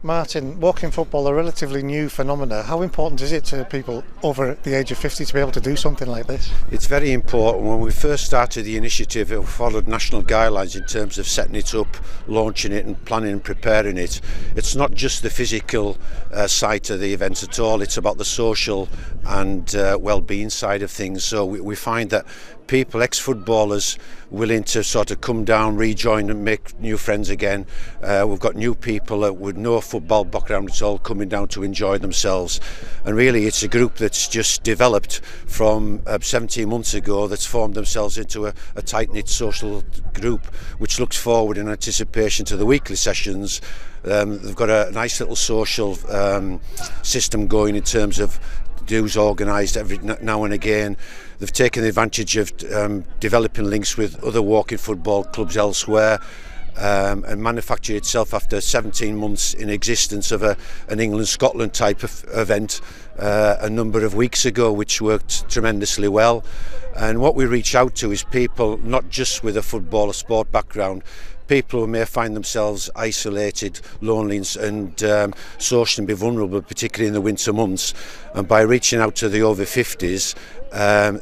Martin, walking football, a relatively new phenomenon. How important is it to people over the age of 50 to be able to do something like this? It's very important. When we first started the initiative, it followed national guidelines in terms of setting it up, launching it and planning and preparing it. It's not just the physical side of the event at all, it's about the social and well-being side of things. So we find that people, ex-footballers, willing to sort of come down, rejoin and make new friends again. We've got new people with no football background at all coming down to enjoy themselves. And really it's a group that's just developed from 17 months ago, that's formed themselves into a tight-knit social group which looks forward in anticipation to the weekly sessions. They've got a nice little social system going in terms of dues organised every now and again. They've taken advantage of developing links with other walking football clubs elsewhere, and manufactured itself after 17 months in existence of an England-Scotland type of event a number of weeks ago, which worked tremendously well. And what we reach out to is people not just with a football or sport background, people who may find themselves isolated, lonely and socially be vulnerable, particularly in the winter months. And by reaching out to the over 50s,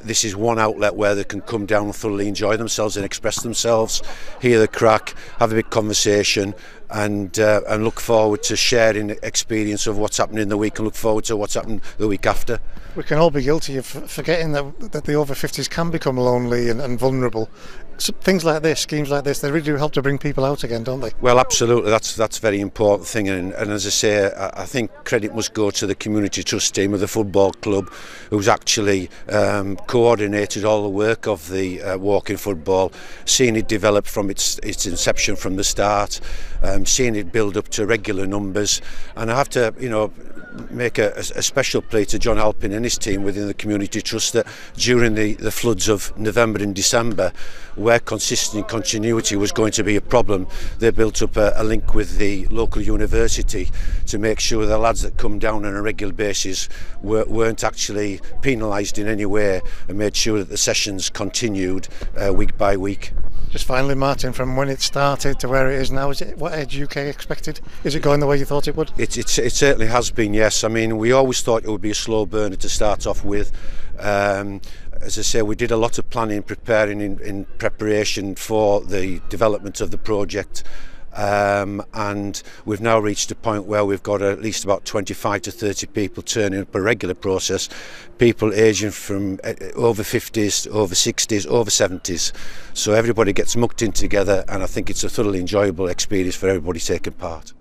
this is one outlet where they can come down and thoroughly enjoy themselves and express themselves, hear the crack, have a big conversation, and look forward to sharing experience of what's happening in the week and look forward to what's happening the week after. We can all be guilty of forgetting that the over 50s can become lonely and vulnerable. So things like this, schemes like this, they really do help to bring people out again, don't they? Well, absolutely, that's a very important thing, and as I say, I think credit must go to the community trust team of the football club, who's actually coordinated all the work of the walking football, seeing it develop from its inception from the start, seeing it build up to regular numbers. And I have to, make a special plea to John Halpin and his team within the community trust that during the floods of November and December, where consistent continuity was going to be a problem, they built up a link with the local university to make sure the lads that come down on a regular basis weren't actually penalised in any way, and made sure that the sessions continued week by week. Just finally, Martin, from when it started to where it is now, what edge UK expected? Is it going the way you thought it would? It certainly has been, yes. I mean, we always thought it would be a slow burner to start off with. As I say, we did a lot of planning, preparing in preparation for the development of the project. And we've now reached a point where we've got at least about 25 to 30 people turning up a regular process, people aging from over 50s, over 60s, over 70s. So everybody gets mucked in together, and I think it's a thoroughly enjoyable experience for everybody taking part.